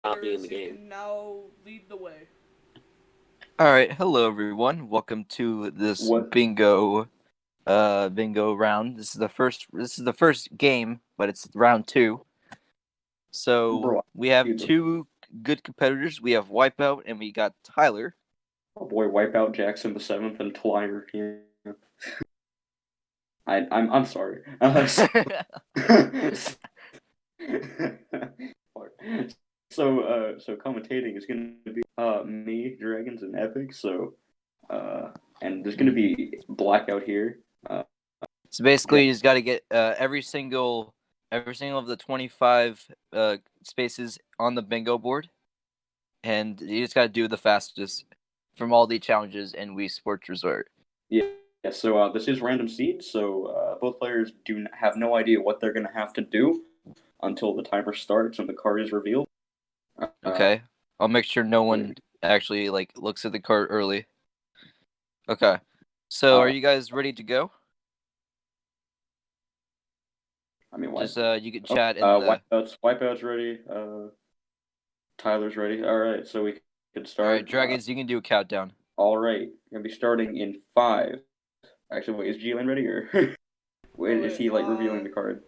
be in the You game. can now lead the way. All right, hello everyone. Welcome to this What? bingo round. This is the first game, but it's round 2. So, Bro, we have dude, two good competitors. We have Wipeout and we got Tyler. oh boy, Wipeout the seventh and Tlyer. Yeah. I'm sorry. So commentating is gonna be me, Dragons, and Epic. And there's gonna be Blackout here. So basically, you just got to get every single of the 25 spaces on the bingo board, and you just got to do the fastest from all the challenges in Wii Sports Resort. Yeah. So this is random seed. So both players have no idea what they're gonna have to do until the timer starts and the card is revealed. Okay, I'll make sure no one actually looks at the card early. Okay, so are you guys ready to go? I mean, Just you can chat in the. Wipeout's ready. Tyler's ready. All right, so we can All right, start. Dragons, you can do a countdown. All right, gonna be starting in 5. Actually, wait, is G-Lane ready or Oh wait, is wait, he like revealing the card?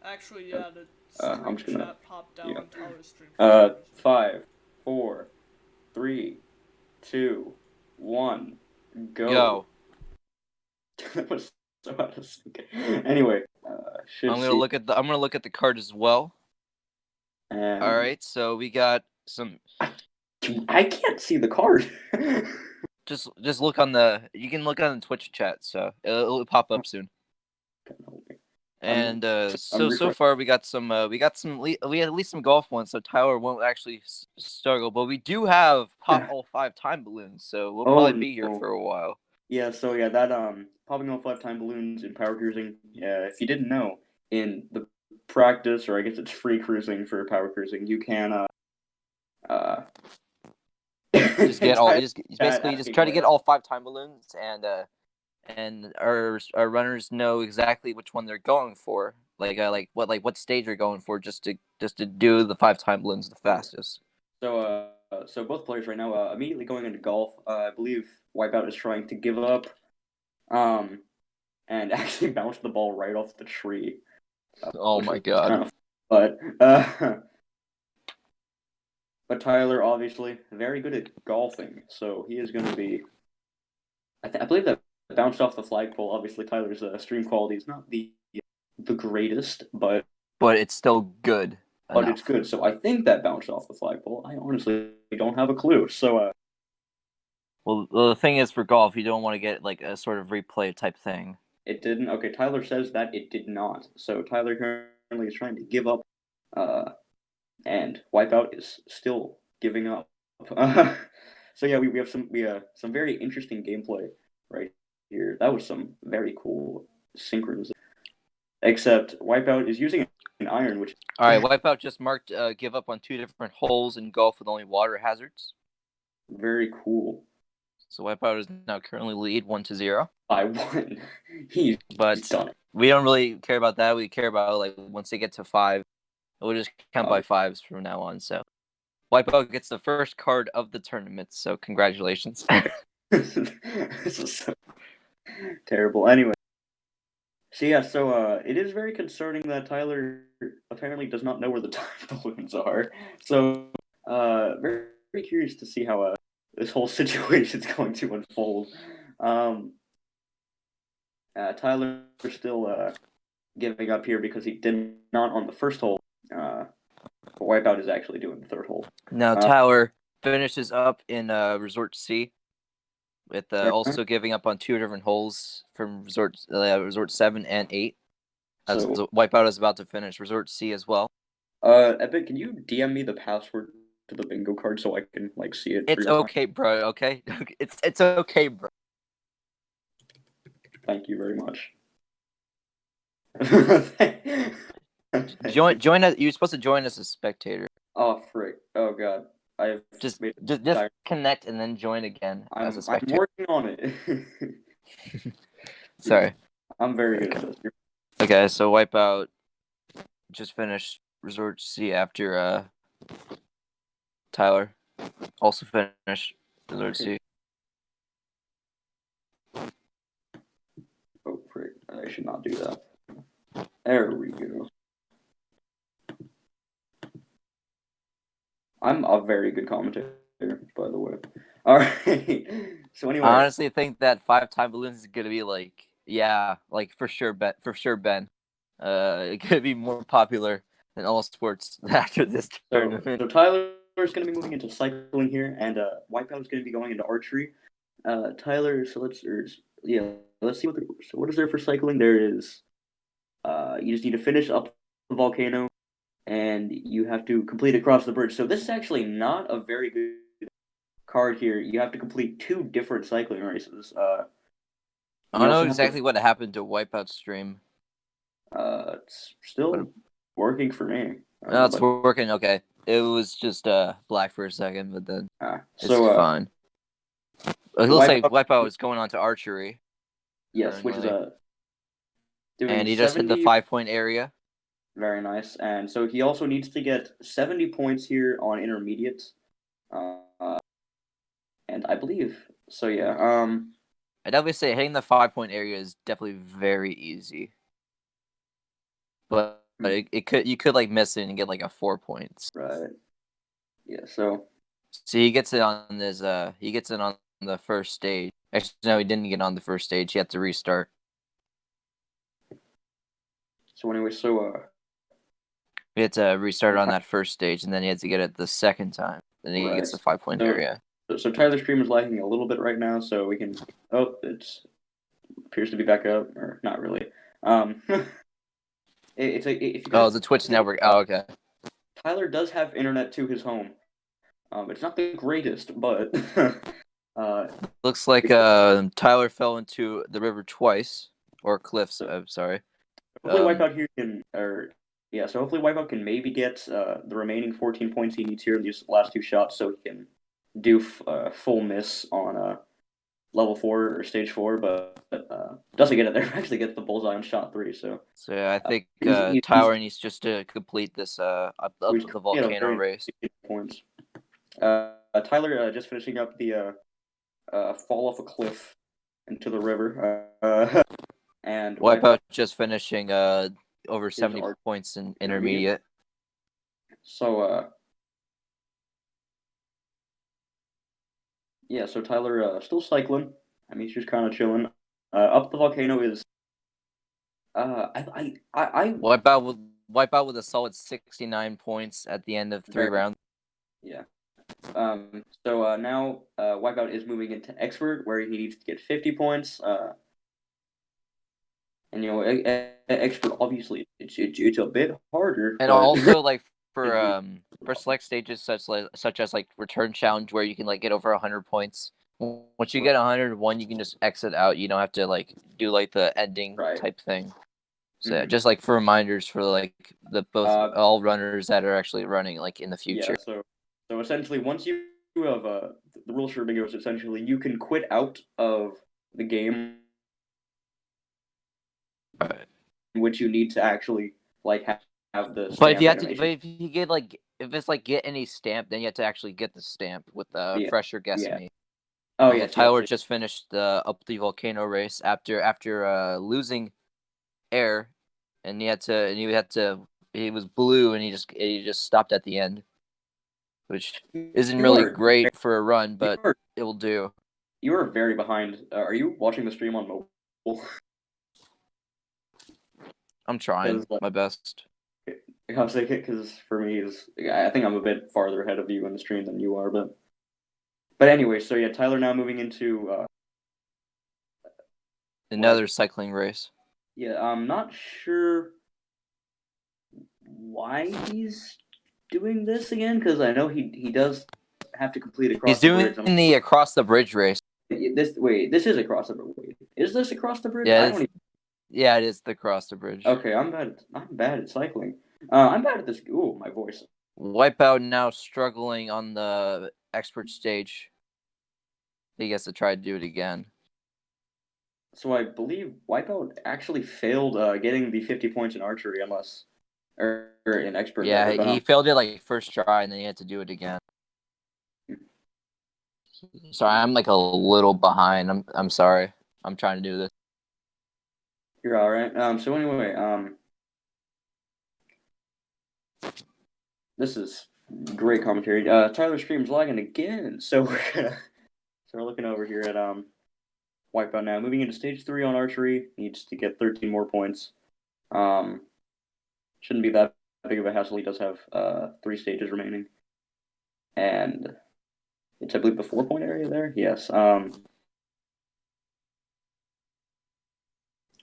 actually, yeah, the I'm stream just gonna chat popped down yeah. on Tyler's stream for some reason. 5, 4, 3, 2, 1, go. Go. That was so out of sync. Anyway, should I'm see. gonna look at the card as well. And All right, so we got some. I can't see the card. Just look on the. You can look on the Twitch chat, so it'll pop up soon. And so far we got some we had at least some golf ones, so Tyler won't actually struggle. But we do have pop all 5 time balloons, so we'll probably be here for a while. Yeah, so yeah, that popping all 5 time balloons in power cruising. Yeah, if you didn't know, in the practice, or I guess it's free cruising for power cruising, you can just get all just basically just try to get all 5 time balloons, and our runners know exactly which one they're going for, like what stage you're going for, just to do the 5 time balloons the fastest. So both players right now immediately going into golf. I believe Wipeout is trying to give up, and actually bounce the ball right off the tree. Oh my god! But but Tyler obviously very good at golfing, so he is going to be. I believe that bounced off the flagpole. Obviously, Tyler's stream quality is not the greatest, but it's still good. But it's good. So I think that bounced off the flagpole. I honestly don't have a clue. So well, the thing is, for golf, you don't want to get like a sort of replay type thing. It didn't. Okay, Tyler says that it did not. So Tyler currently is trying to give up, and Wipeout is still giving up. So yeah, we have some very interesting gameplay right here. That was some very cool synchronization. Except Wipeout is using an iron, which. All right, Wipeout just marked give up on 2 different holes in golf with only water hazards. Very cool. So Wipeout is now currently lead 1-0. I won. He's done it. We don't really care about that. We care about like once they get to 5, we'll just count by 5s from now on. So Wipeout gets the first card of the tournament. So congratulations. This is so terrible. Anyway, so yeah, it is very concerning that Tyler apparently does not know where the time balloons are. So very, very curious to see how this whole situation is going to unfold. Tyler still giving up here because he did not on the first hole. Wipeout is actually doing the third hole. Now Tyler finishes up in Resort C, with also giving up on 2 different holes from Resort 7 and 8. As Wipeout is about to finish Resort C as well. Epic, can you DM me the password to the bingo card so I can like see it? It's okay, bro. Okay, it's okay, bro. Thank you very much. Join us. You're supposed to join us as a spectator. Oh frick! Oh god! I've just connect and then join again as a spectator. I'm working on it. Sorry. I'm very good at this. Okay, so Wipeout just finished Resort C after Tyler also finished. Let's Okay. see. Oh, frick. I should not do that. There we go. I'm a very good commentator, by the way. All right. So anyway, I honestly think that 5-time balloons is gonna be like, yeah, like for sure, Ben. For sure, Ben. It could be more popular than all sports after this tournament. so Tyler's going to be moving into cycling here, and Wipeout is going to be going into archery. Tyler, so let's see what is there for cycling. There is you just need to finish up the volcano, and you have to complete across the bridge. So this is actually not a very good card here. You have to complete 2 different cycling races. I You don't know also have exactly what happened to Wipeout stream. it's still But working for me. no, it's working. Okay, it was just black for a second, but then it's fine. It looks like Wipeout is going on to archery. Yes, which is doing and he just hit the 5-point area. Very nice. And so he also needs to get 70 points here on intermediate. And I believe so. Yeah. I'd definitely say hitting the 5-point area is definitely very easy. But you could like miss it and get like a 4 points. Right. Yeah. So he gets it on the first stage. Actually, no, he didn't get on the first stage. He had to restart. So anyway, he had to restart on that first stage, and then he had to get it the second time. Then he gets the 5-point area. So Tyler's stream is lagging a little bit right now, so we can. Oh, it appears to be back up, or not really. If you guys, the Twitch network. Oh, okay. Tyler does have internet to his home. It's not the greatest, but looks like Tyler fell into the river twice, or cliffs. I'm sorry. Hopefully, Wipeout here can, so hopefully Wipeout can maybe get the remaining 14 points he needs here in these last 2 shots, so he can do full miss on level 4 or stage 4, but doesn't get it there. Actually, gets the bullseye on shot 3. So yeah, I think Tyler needs just to complete this up the volcano race. Points. Tyler just finishing up the fall off a cliff into the river. And Wipeout just finishing over 70 points in intermediate. So yeah, so Tyler still cycling. I mean, he's just kind of chilling. Up the volcano is Wipeout with a solid 69 points at the end of 3 rounds. Yeah. So now Wipeout is moving into expert, where he needs to get 50 points. And expert obviously it's a bit harder. And also like for select stages such as like return challenge, where you can like get over 100 points. Once you get 101, you can just exit out. You don't have to like do like the ending type thing. So just like for reminders for like all runners that are actually running like in the future. Yeah, so essentially, once you have the rules for bingo is essentially you can quit out of the game, in which you need to actually like have the. But if you get like if it's like get any stamp, then you have to actually get the stamp with the fresher guessing me. Oh yeah, Tyler just finished the up the volcano race after losing air, and he was blue, and he just stopped at the end, which isn't really great for a run, but it will do. You are very behind. Are you watching the stream on mobile? I'm trying my best. I was thinking because for me I think I'm a bit farther ahead of you in the stream than you are, but anyway, so yeah, Tyler now moving into another cycling race. Yeah, I'm not sure why he's doing this again, because I know he does have to complete across the bridge. He's doing the across the bridge race. This is across the bridge. Is this across the bridge? Yeah, it is the across the bridge. Okay, I'm bad at cycling. I'm bad at this. Ooh, my voice. Wipeout now struggling on the expert stage. He gets to try to do it again. So I believe Wipeout actually failed getting the 50 points in archery, unless or an expert Yeah, level. But, he failed it like first try, and then he had to do it again. Sorry, I'm like a little behind. I'm sorry. I'm trying to do this. you're all right. So anyway, this is great commentary. Tyler's stream's lagging again, so we're looking over here at Wipeout now. Moving into stage 3 on archery, needs to get 13 more points. Shouldn't be that big of a hassle. He does have 3 stages remaining, and it's, I believe, the 4-point area there. Yes.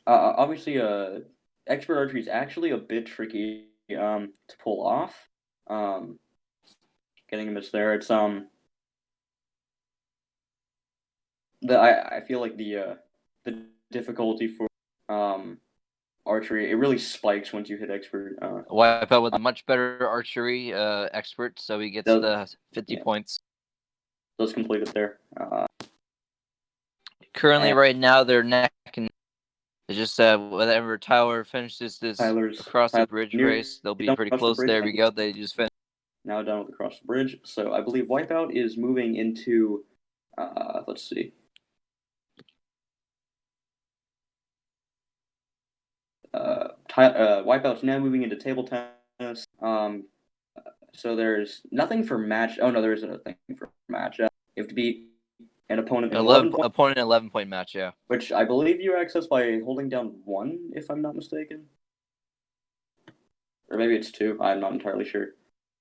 Obviously, expert archery is actually a bit tricky to pull off. Getting a miss there. It's I feel like the difficulty for archery, it really spikes once you hit expert. Wipeout with a much better archery expert, so he gets the 50 points. Does complete it there. Currently, right now, they're neck and it's just whenever Tyler finishes this across the bridge race, they'll be pretty close. There we go. They just finished. Now done with across the bridge. So I believe Wipeout is moving into. Let's see. Wipeout's now moving into table tennis. So there's nothing for match. Oh no, there isn't a thing for match. You have to beat an opponent in 11-point match, yeah. Which I believe you access by holding down 1, if I'm not mistaken. Or maybe it's 2. I'm not entirely sure.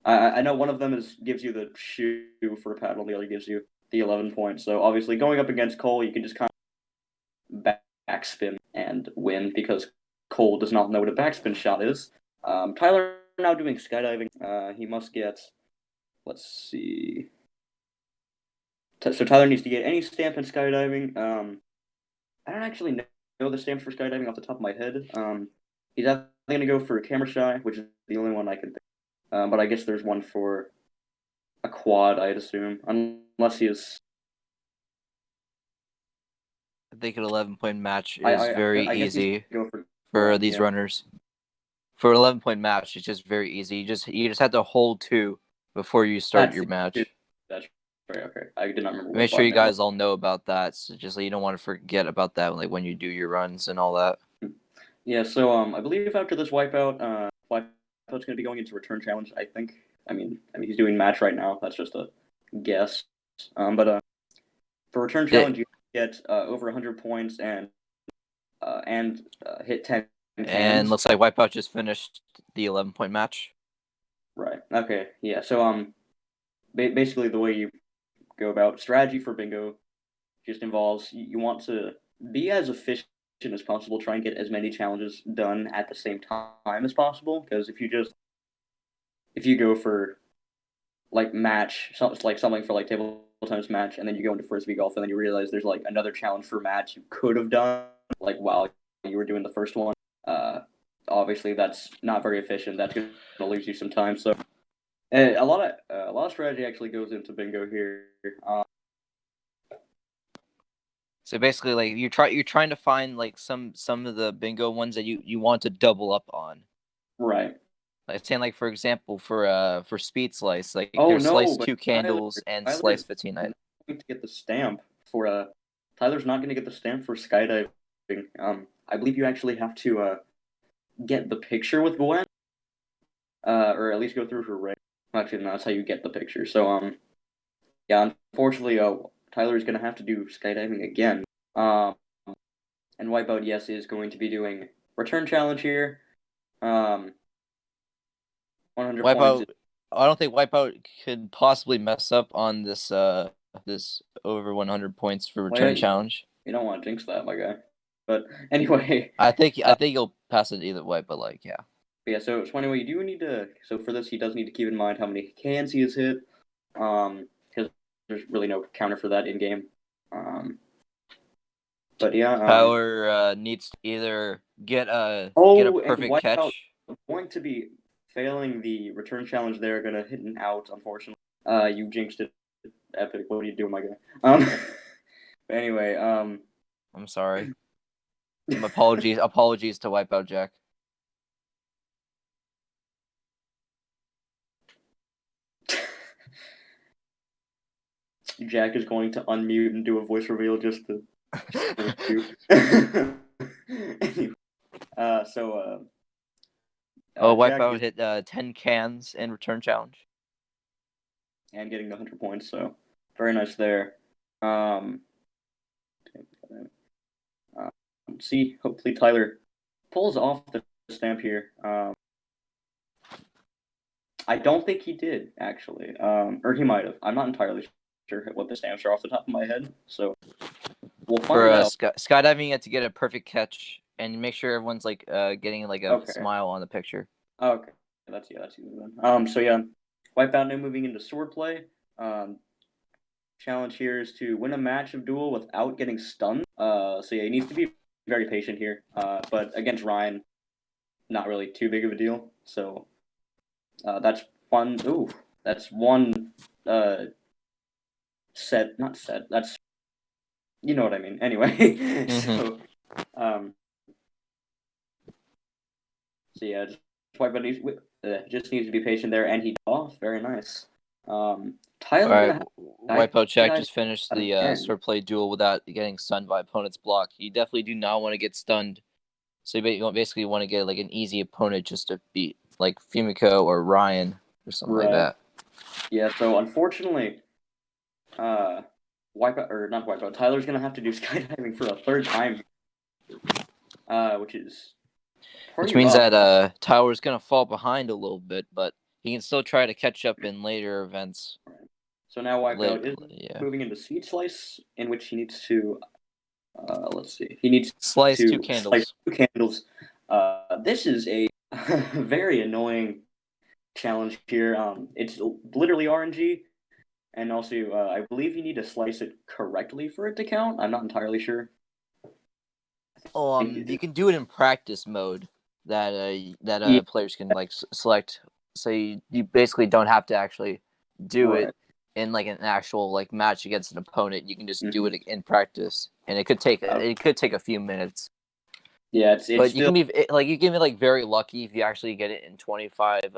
I know one of them gives you the shoe for a paddle, the other gives you the 11 points. So obviously, going up against Cole, you can just kind of backspin and win because Cole does not know what a backspin shot is. Tyler now doing skydiving. He must get. Let's see. So Tyler needs to get any stamp in skydiving. I don't actually know the stamps for skydiving off the top of my head. He's either going to go for camera shy, which is the only one I can think. But I guess there's one for a quad, I'd assume, unless he is. I think an 11-point match is very easy for these runners. For an 11-point match, it's just very easy. You just have to hold 2 before you start your match. That's right. Okay, I did not remember. Make sure you guys all know about that. So just you don't want to forget about that, like when you do your runs and all that. Yeah. So I believe after this Wipeout, Wipeout's going to be going into return challenge. I think. I mean, he's doing match right now. That's just a guess. But for return challenge, you get over 100 points and hit 10. And looks like Wipeout just finished the 11-point match. Right. Okay. Yeah. So basically the way you go about strategy for bingo just involves you want to be as efficient as possible, try and get as many challenges done at the same time as possible. Because if you go for like match, something for like table tennis match, and then you go into frisbee golf, and then you realize there's like another challenge for match you could have done like while you were doing the first one. Obviously that's not very efficient. That's going to lose you some time. So a lot of strategy actually goes into bingo here. So basically, like you're trying to find like some of the bingo ones that you want to double up on. Right. Like saying, like for example, for Speed Slice, like there's Slice 2 candles and Slice 15 items. To get the stamp for Tyler's not going to get the stamp for skydiving. I believe you actually have to get the picture with Gwen, or at least go through her ring. Actually, no, that's how you get the picture. So yeah, unfortunately, Tyler's going to have to do skydiving again. And Wipeout, yes, is going to be doing return challenge here. 100 Wipeout, points. I don't think Wipeout could possibly mess up on this this over 100 points for return challenge. You don't want to jinx that, my guy. But anyway, I think you'll pass it either way. But like, yeah. Yeah. So anyway, you do need to. So for this, he does need to keep in mind how many cans he has hit. Because there's really no counter for that in game. But yeah. Tyler needs to either get a perfect catch. Going to be failing the return challenge there. Gonna hit an out, unfortunately. You jinxed it. Epic. What are you doing, my guy? But anyway. I'm sorry. Apologies to Wipeoutjack. Jack is going to unmute and do a voice reveal just to you. Anyway, Wipeout Jack hit 10 cans in return challenge. and getting the 100 points, so very nice there. Um, see, hopefully Tyler pulls off the stamp here. I don't think he did, actually. Or he might have. I'm not entirely sure what the stamps are off the top of my head, so we'll find For out. skydiving, you have to get a perfect catch and make sure everyone's like getting like a smile on the picture. Okay, that's easy then. So yeah, Wipeout now moving into swordplay. Challenge here is to win a match of duel without getting stunned. So yeah, he needs to be very patient here. But against Ryan, not really too big of a deal. So that's one. Ooh, that's one. Not set. That's, you know what I mean. Anyway, so yeah, just needs to be patient there, and he off very nice. Tyler, Wipeoutjack just finished the swordplay duel without getting stunned by opponent's block. You definitely do not want to get stunned. So you basically want to get like an easy opponent just to beat, like Fumiko or Ryan or something like that. Yeah. So unfortunately, Tyler's gonna have to do skydiving for a third time, which means that Tyler's gonna fall behind a little bit, but he can still try to catch up in later events. So now Wipeout is moving into Seed Slice, in which he needs to, let's see, he needs slice to two candles. Slice 2 candles. This is a very annoying challenge here. It's literally RNG, and also I believe you need to slice it correctly for it to count. I'm not entirely sure. You can do it in practice mode. That players can like select. So you basically don't have to actually do it in like an actual like match against an opponent. You can just do it in practice, and it could take a few minutes. Yeah, it's but still... you can be like very lucky if you actually get it in 25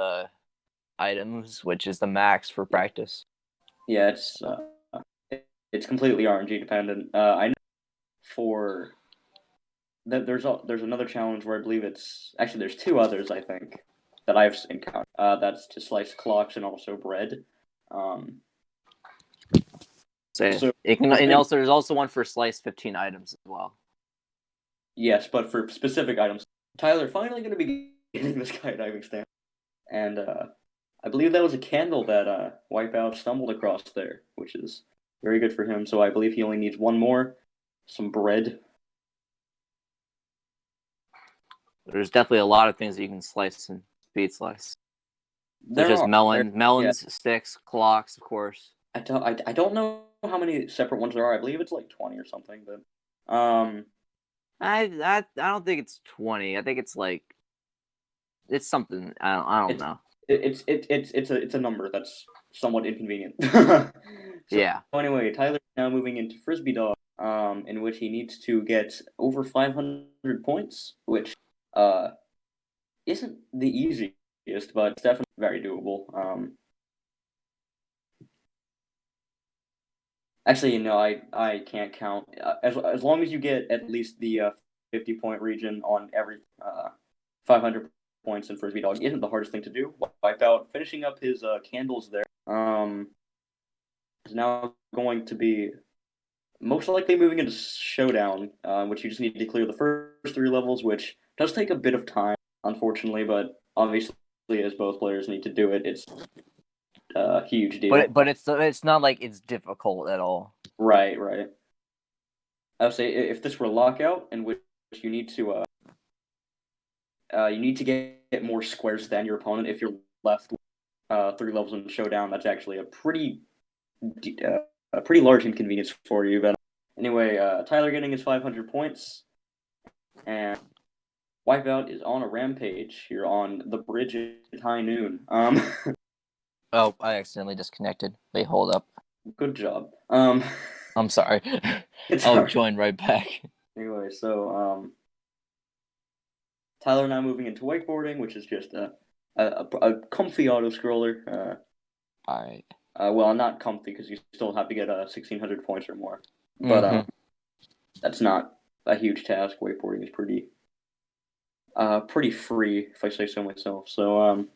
items, which is the max for practice. Yeah, it's completely RNG dependent. I know for that there's another challenge where I believe there's two others, I think, that I've encountered. That's to slice clocks and also bread. And also there's also one for slice 15 items as well. Yes, but for specific items. Tyler finally going to be getting the skydiving stamp, and I believe that was a candle that Wipeout stumbled across there, which is very good for him. So I believe he only needs one more, some bread. There's definitely a lot of things that you can slice in speed slice. There's just melons, sticks, clocks, of course. I don't know how many separate ones there are. I believe it's like 20 or something, but I don't think it's 20. I think it's like it's something. I don't know. It's a number that's somewhat inconvenient. So anyway, Tyler's now moving into Frisbee Dog, in which he needs to get over 500 points, which isn't the easiest, but it's definitely very doable. Actually, no, I can't count. As long as you get at least the 50-point region on every 500 points in Frisbee Dog isn't the hardest thing to do. Wipeout finishing up his candles there. Is now going to be most likely moving into Showdown, which you just need to clear the first 3 levels, which does take a bit of time, unfortunately, but obviously as both players need to do it, it's a huge deal. But it's not like it's difficult at all. Right. I would say if this were Lockout, in which you need to get more squares than your opponent. If you're left 3 levels in Showdown, that's actually a pretty large inconvenience for you. But anyway, Tyler getting his 500 points, and Wipeout is on a rampage here on the bridge at high noon. Oh, I accidentally disconnected. Wait, hold up. Good job. I'm sorry. I'll join right back. Anyway, so Tyler now moving into wakeboarding, which is just a comfy auto scroller. All right. Well, not comfy because you still have to get 1,600 points or more. But that's not a huge task. Wakeboarding is pretty free, if I say so myself. So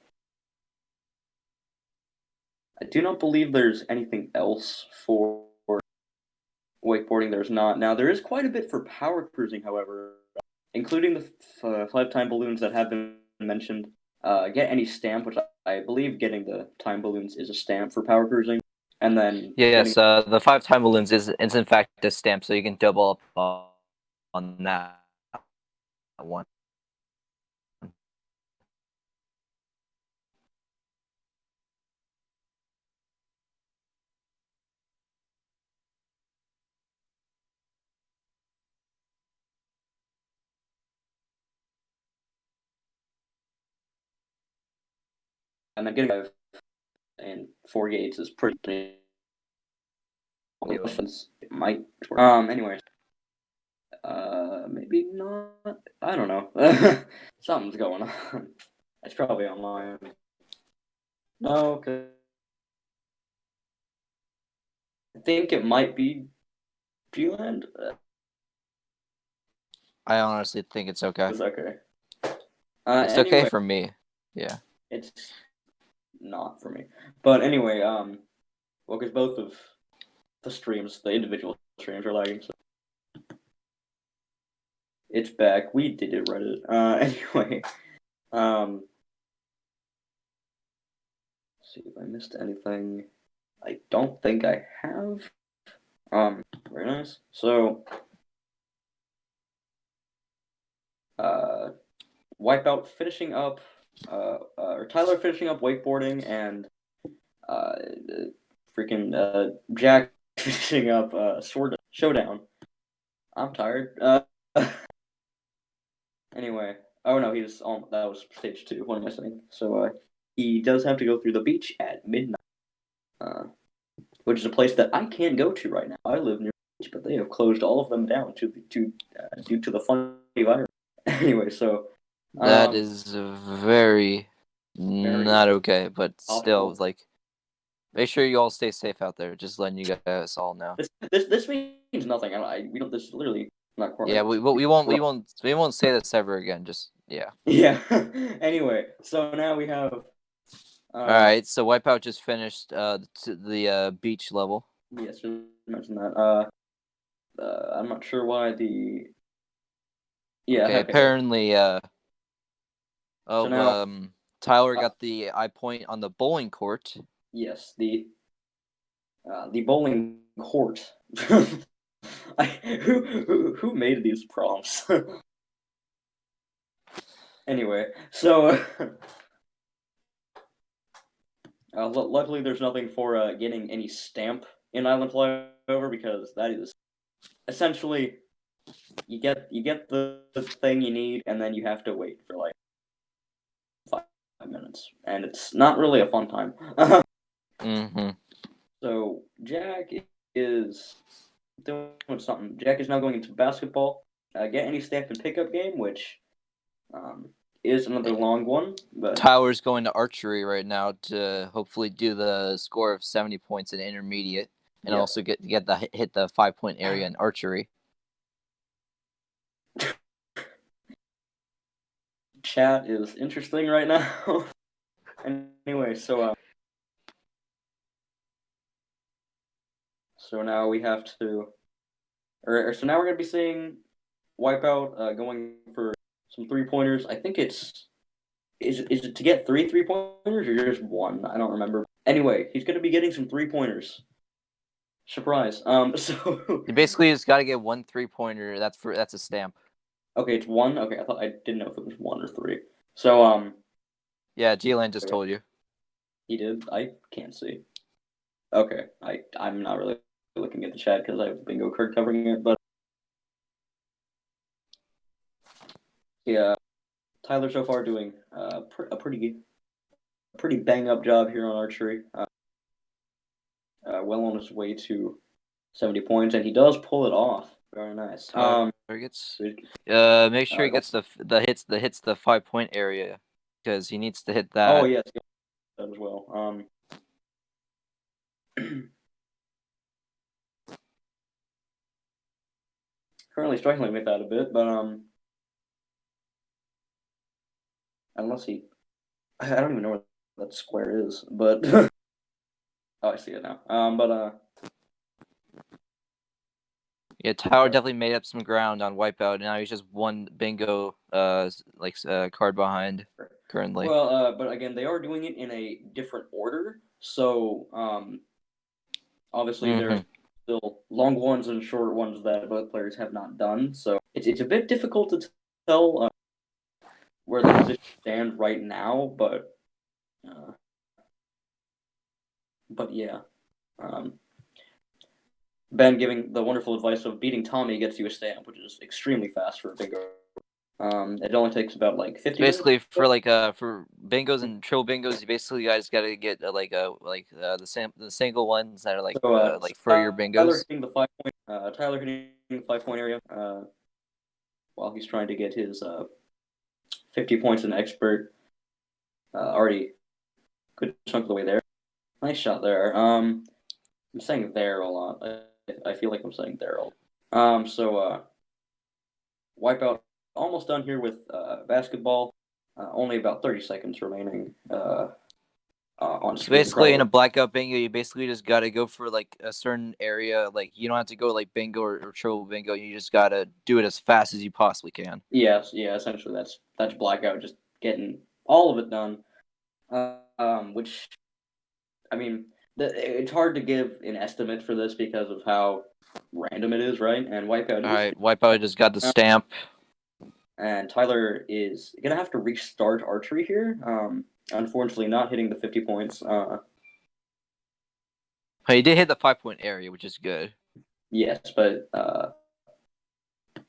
I do not believe there's anything else for wakeboarding. There's not. Now there is quite a bit for power cruising, however, including the 5-time balloons that have been mentioned. Get any stamp, which I believe getting the time balloons is a stamp for power cruising, and then Yes, the 5-time balloons is in fact a stamp, so you can double up on that one. getting 5 and 4 gates is pretty. It might. Anyways. Maybe not. I don't know. Something's going on. It's probably online. No, cause I think it might be G-Land. I honestly think it's okay. It's okay. It's anyway, okay for me. Yeah. It's not for me. But anyway, well, because both of the streams, the individual streams, are lagging. So it's back. We did it, Reddit. Anyway, see if I missed anything. I don't think I have. Very nice. So, Wipeout finishing up, or Tyler finishing up wakeboarding, and freaking Jack finishing up Sword Showdown. I'm tired. Anyway, oh no, he's on. That was stage 2. What am I saying? So he does have to go through the beach at midnight, which is a place that I can't go to right now. I live near the beach, but they have closed all of them down due to the funny virus. Anyway, so That is very not okay, but still, awful. like, make sure you all stay safe out there. Just letting you guys all know. This means nothing. We don't. This is literally not correct. Yeah, we won't say this ever again. Just yeah. Yeah. Anyway, so now we have. All right, so Wipeout just finished the beach level. Yes, you mentioned that. I'm not sure why the. Yeah. Okay. Apparently, So now, Tyler got the eye point on the bowling court. Yes, the bowling court. Who made these prompts? Anyway, so luckily there's nothing for getting any stamp in Island Flyover, because that is essentially you get the thing you need, and then you have to wait for like 5 minutes, and it's not really a fun time. So Jack is doing something. Jack is now going into basketball. Get any stamp and pickup game, which is another long one. But Tyler's going to archery right now to hopefully do the score of 70 points in intermediate, and also hit the 5-point area in archery. Chat is interesting right now. Anyway, so now we have to, so now we're gonna be seeing Wipeout going for some 3-pointers. I think is it to get 3 3-pointers or just 1? I don't remember. Anyway, he's gonna be getting some 3-pointers. Surprise. So you basically just got to get 1 3-pointer. That's a stamp. Okay, it's 1. Okay, I didn't know if it was 1 or 3. So yeah, G-Land just told you. He did. I can't see. Okay, I'm not really looking at the chat because I have bingo card covering it, but yeah, Tyler so far doing a pretty bang up job here on archery. Well on his way to 70 points, and he does pull it off. Very nice. Make sure he gets the hits the 5-point area, because he needs to hit that. Oh yes, that as well. Currently struggling with that a bit, but unless he, I don't even know what that square is, but oh, I see it now. Yeah, Tower definitely made up some ground on Wipeout. And now he's just one bingo card behind currently. Well, but again, they are doing it in a different order, so obviously there's still long ones and short ones that both players have not done. So it's a bit difficult to tell where the positions stand right now, but yeah. Ben giving the wonderful advice of beating Tommy gets you a stamp, which is extremely fast for a bingo. It only takes about like 50 basically minutes. for bingos and triple bingos, you basically guys got to get the single ones that are like for your bingos. Tyler hitting the 5-point. Tyler hitting the 5-point area. While he's trying to get his 50 points in expert. Already good chunk of the way there. Nice shot there. I'm saying there a lot. I feel like I'm saying there a lot. So Wipeout almost done here with basketball. Only about 30 seconds remaining on So screen. basically, in a blackout bingo, you basically just got to go for like a certain area. Like you don't have to go like bingo or triple bingo. You just got to do it as fast as you possibly can. Yes, yeah. Essentially, that's blackout. Just getting all of it done. Which, I mean, it's hard to give an estimate for this because of how random it is, right? And Wipeout. All right, Wipeout just got the stamp. And Tyler is gonna have to restart archery here. Unfortunately, not hitting the 50 points. He did hit the 5-point area, which is good. Yes, but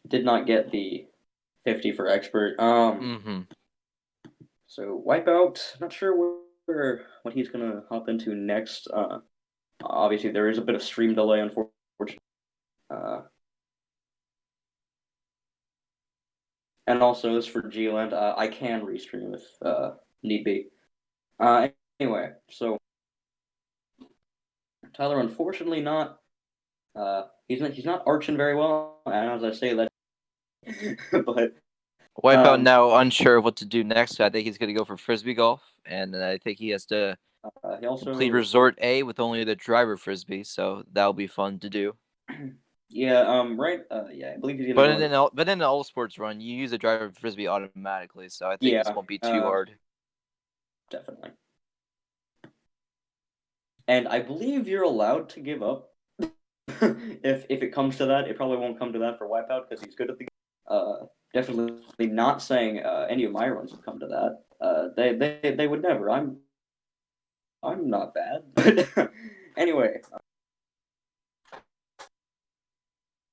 did not get the 50 for expert. So Wipeout, not sure what he's gonna hop into next. Obviously there is a bit of stream delay, unfortunately. And also this for G-Land, I can restream if need be. Anyway, so Tyler, unfortunately not. He's not arching very well, and as I say that, but Wipeout now unsure of what to do next. I think he's going to go for frisbee golf, and I think he has to he also complete resort A with only the driver frisbee. So that'll be fun to do. Yeah, right. Yeah, I believe he's gonna. But in the all sports run, you use the driver frisbee automatically. So I think this won't be too hard. Definitely. And I believe you're allowed to give up. if it comes to that, it probably won't come to that for Wipeout because he's good at the game. Definitely not saying any of my runs would come to that. They would never. I'm not bad. But anyway.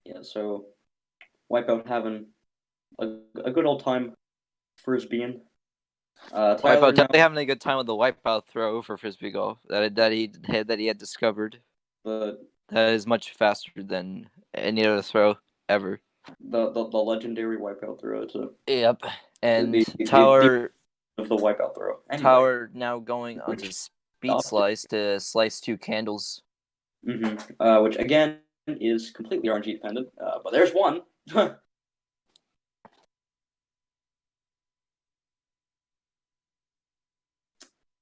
Yeah, so Wipeout having a good old time frisbeeing. Wipeout definitely having a good time with the Wipeout throw for frisbee golf that he had discovered. But that is much faster than any other throw ever. The legendary Wipeout throw. Yep, and Tower of the Wipeout throw. Anyway, Tower now going onto speed slice to slice 2 candles. Which again is completely RNG dependent. But there's one.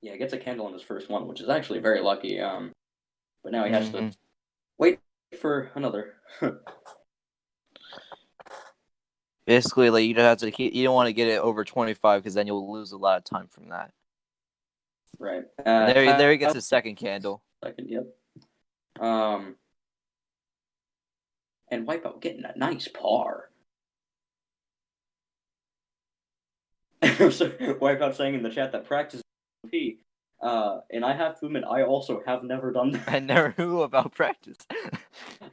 Yeah, he gets a candle on his first one, which is actually very lucky. But now he has to wait for another. Basically, like you don't want to get it over 25 because then you'll lose a lot of time from that. Right. There he gets his second candle. Second, yep. And Wipeout getting a nice par. So Wipeout saying in the chat that practice P. And I have to admit, I also have never done that. I never knew about practice.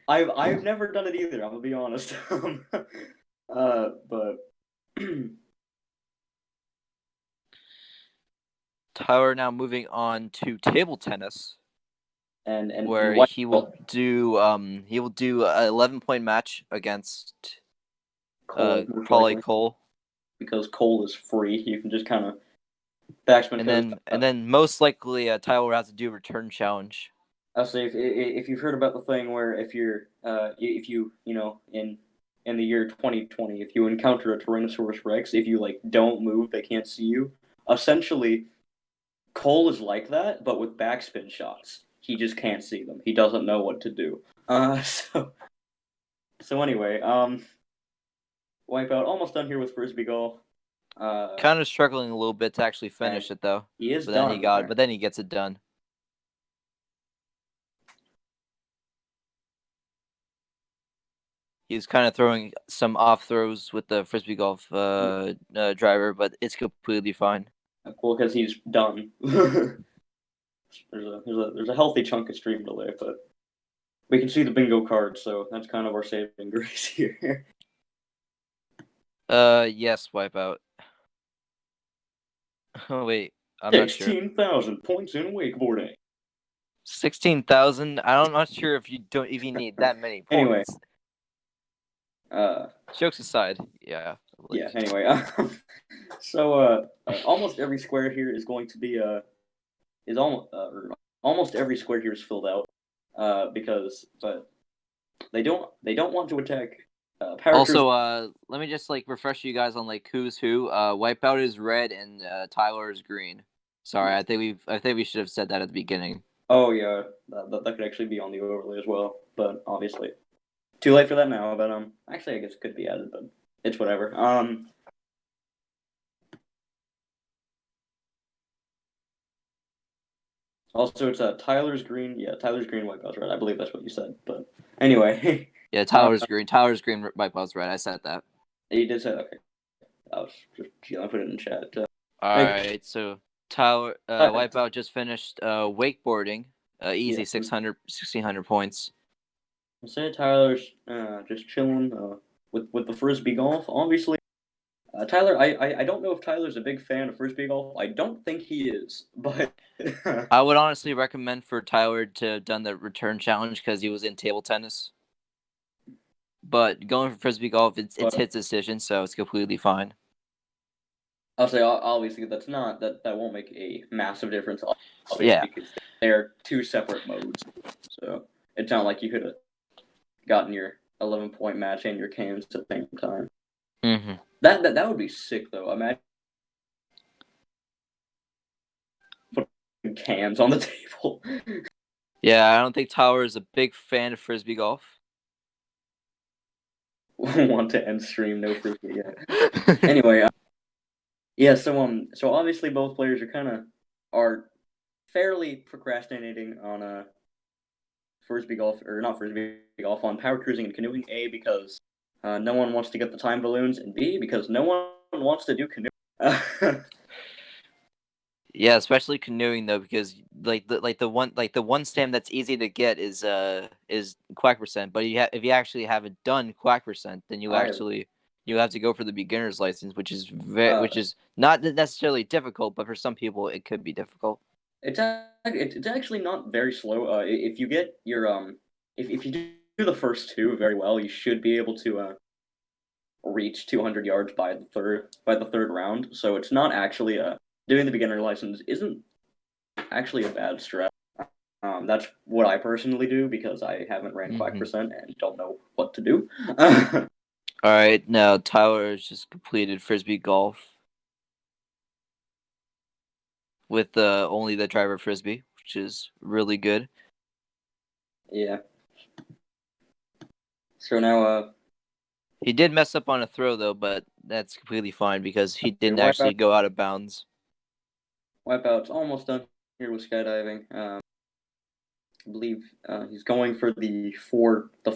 I've never done it either. I'm gonna be honest. But Tyler now moving on to table tennis, and where he will do an 11-point match against probably Cole, because Cole is free. You can just kind of backspin. And then most likely Tyler will have to do a return challenge. I'll say if you've heard about the thing where if you're if you in the year 2020 if you encounter a Tyrannosaurus Rex, if you like don't move they can't see you. Essentially, Cole is like that, but with backspin shots. He just can't see them. He doesn't know what to do. So anyway, Wipeout almost done here with frisbee golf. Kind of struggling a little bit to actually finish it though. He is But done. then he gets it done. He's kind of throwing some off throws with the frisbee golf driver, but it's completely fine. Cool, because he's done. there's a healthy chunk of stream delay, but we can see the bingo card, so that's kind of our saving grace here. Yes, Wipeout. Oh wait, I'm not sure. 16,000 points in wakeboarding. 16,000. I'm not sure if you need that many points. Anyway. Jokes aside, yeah. Yeah. Anyway, so almost every square here is going to be almost every square here is filled out but they don't want to attack. Also, let me just like refresh you guys on like who's who. Wipeout is red and Tyler is green. Sorry, I think we should have said that at the beginning. Oh yeah, that could actually be on the overlay as well, but obviously too late for that now. But actually I guess it could be added, but it's whatever. Also, it's Tyler's green. Yeah, Tyler's green, Wipeout's red. I believe that's what you said. But anyway. Yeah, Tyler's green. Tyler's green, Wipeout's red. I said that. You did say okay. I was just I put it in chat. Alright, so Tyler, Wipeout just finished wakeboarding. Easy 1,600 points. I said Tyler's just chilling with the frisbee golf. Obviously, Tyler, I don't know if Tyler's a big fan of frisbee golf. I don't think he is, but I would honestly recommend for Tyler to have done the return challenge because he was in table tennis. But going for frisbee golf, it's his decision, so it's completely fine. I'll say obviously that won't make a massive difference. Yeah, because they're two separate modes, so it's not like you could have gotten your 11-point match and your cans at the same time. Mm-hmm. That would be sick though. Imagine putting cans on the table. Yeah, I don't think Tyler is a big fan of frisbee golf. Want to end stream, no frisbee yet. Anyway, yeah. So obviously both players are fairly procrastinating on frisbee golf, or not frisbee golf, on power cruising and canoeing. A, because no one wants to get the time balloons, and B, because no one wants to do canoeing. Yeah, especially canoeing though, because the one stamp that's easy to get is quack percent. But if you actually haven't done quack percent, then you have to go for the beginner's license, which is which is not necessarily difficult, but for some people it could be difficult. It's actually not very slow. If you get your if you do the first two very well, you should be able to reach 200 yards by the third round. So it's not actually doing the beginner license isn't actually a bad strat. That's what I personally do because I haven't ran quack percent and don't know what to do. All right, now Tyler has just completed frisbee golf with only the driver frisbee, which is really good. Yeah. So now he did mess up on a throw though, but that's completely fine because he didn't actually go out of bounds. Wipeout's almost done here with skydiving. I believe he's going for the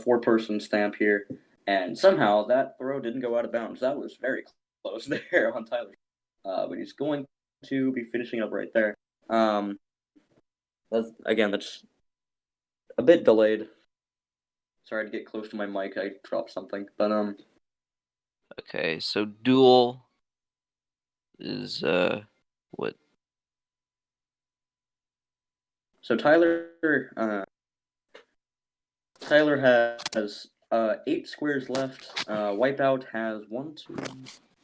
four-person stamp here, and somehow that throw didn't go out of bounds. That was very close there on Tyler, but he's going to be finishing up right there. That's a bit delayed. Sorry to get close to my mic. I dropped something, but Okay, so duel is what? So Tyler has 8 squares left. Wipeout has 1, 2.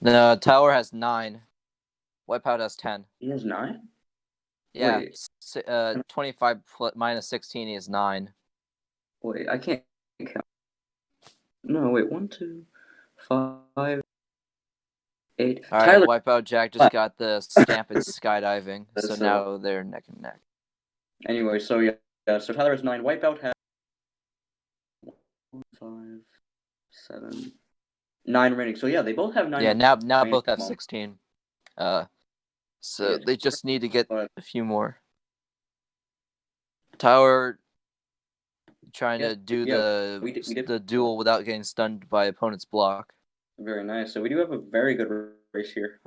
No, Tyler has 9. Wipeout has 10. He has 9. Yeah, Wait. 25 minus 16 is 9. Wait, I can't count. No, wait, 1, 2, 5, 8. All right, Tyler. Wipeoutjack just got the stamp at skydiving, so So- now they're neck and neck. Anyway, so yeah, so Tyler has 9. Wipeout has 1, 5, 7, 9 remaining. So yeah, they both have 9. Yeah, now remaining both have at the moment. 16. So Yeah, they just need to get but a few more. Tyler trying Yeah, to do yeah, we did- the duel without getting stunned by opponent's block. very nice. So we do have a very good race here.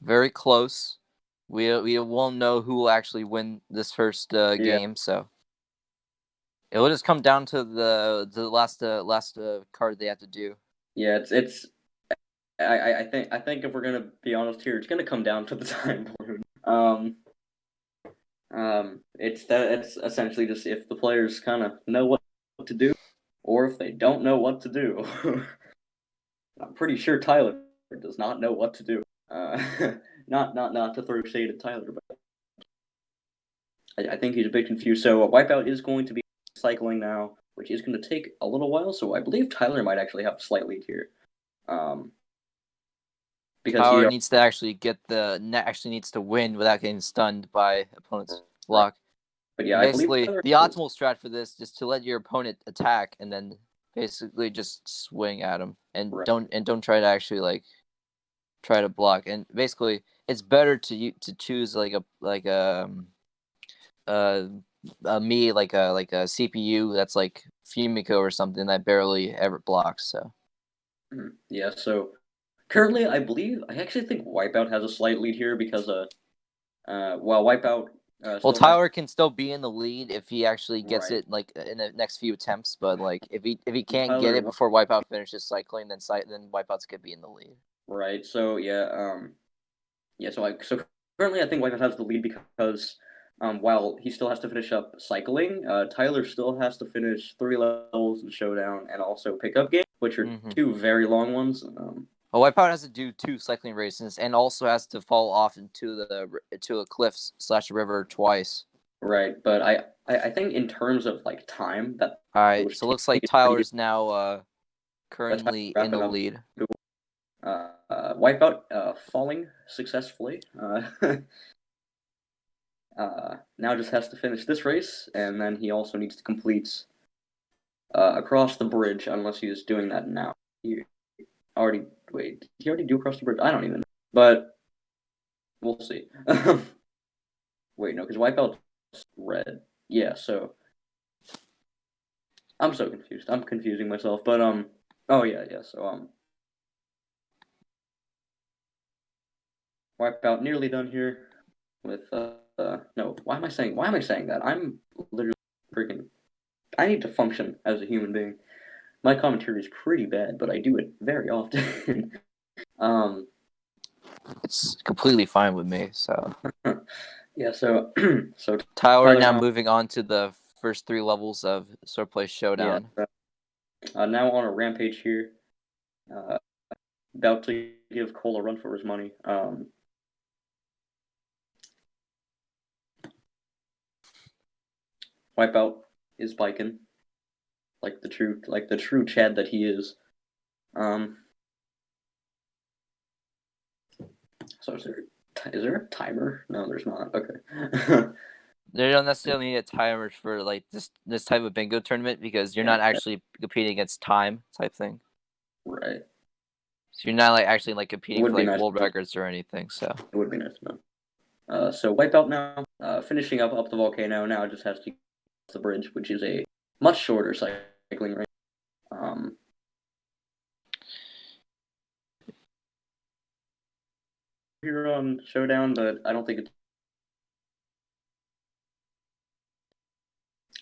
Very close. We won't know who will actually win this first game, so it will just come down to the last card they have to do. Yeah, it's. I think if we're gonna be honest here, it's gonna come down to the time balloon. It's essentially just if the players kind of know what to do, or if they don't know what to do. I'm pretty sure Tyler does not know what to do. Not to throw shade at Tyler, but I think he's a bit confused. So Wipeout is going to be cycling now, which is going to take a little while. So I believe Tyler might actually have a slight lead here. Because Tyler needs to actually needs to win without getting stunned by opponent's block. But yeah, basically, I believe the optimal strat for this is to let your opponent attack and then basically just swing at him and don't try to actually try to block. And basically, it's better to choose like a CPU that's like Fumiko or something that barely ever blocks. So yeah, so currently I actually think Wipeout has a slight lead here because while Wipeout Tyler can still be in the lead if he actually gets Right. it in the next few attempts, but if he can't Tyler get it before Wipeout finishes cycling, then Wipeout's gonna be in the lead. Right. So yeah, so currently I think Wipeout has the lead because while he still has to finish up cycling, Tyler still has to finish 3 levels in Showdown and also pickup game, which are 2 very long ones. Wipeout has to do 2 cycling races and also has to fall off into a cliff/river twice. Right, but I think in terms of time that. All right, so it looks like Tyler's now currently in the lead. Wipeout falling successfully. Now just has to finish this race, and then he also needs to complete across the bridge, unless he is doing that now. Did he already do across the bridge? I don't even know. But we'll see. Wait, no, because Wipeout's red. Yeah, so I'm so confused. I'm confusing myself, but oh yeah, so Wipeout nearly done here with no, why am I saying that? I'm literally freaking I need to function as a human being. My commentary is pretty bad, but I do it very often. It's completely fine with me, so yeah, so so Tyler now moving on to the first 3 levels of Sword Play Showdown. Yeah, now on a rampage here. About to give Cole a run for his money. Wipeout is biking like the true Chad that he is. So is there a timer? No, there's not. Okay. They don't necessarily need a timer for this type of bingo tournament because you're not actually competing against time type thing. Right. So you're not actually competing for nice world records or anything. So it would be nice to know. So Wipeout now, finishing up the volcano. Now just has to cross the bridge, which is a much shorter cycling race. Here on Showdown, but I don't think it's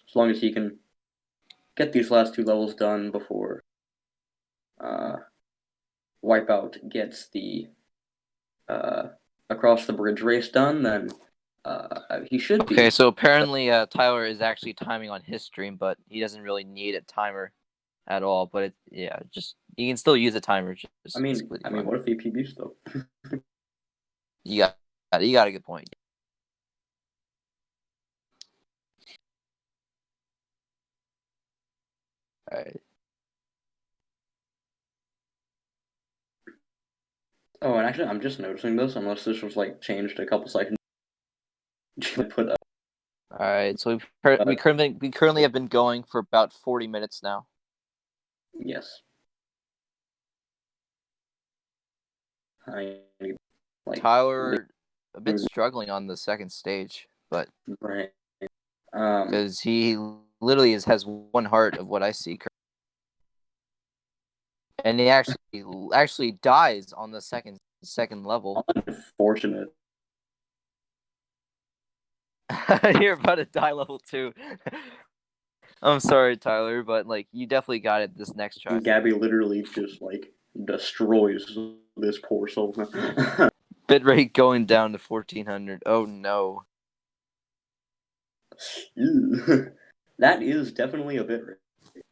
as long as he can get these last 2 levels done before Wipeout gets the across the bridge race done, then he should be. Okay, so apparently Tyler is actually timing on his stream, but he doesn't really need a timer at all. But you can still use a timer. I mean, what if he PBs though? You got a good point. Alright. Oh, and actually, I'm just noticing this, unless this was like changed a couple seconds. Put up. Alright, so we currently have been going for about 40 minutes now. Yes. I like Tyler a bit struggling on the second stage, but right. because he literally has one heart of what I see, and he actually dies on the second level. Unfortunate. You're about to die level 2. I'm sorry, Tyler, but like you definitely got it this next try. Gabby literally just like destroys this poor soul. Bitrate going down to 1400. Oh no. That is definitely a bit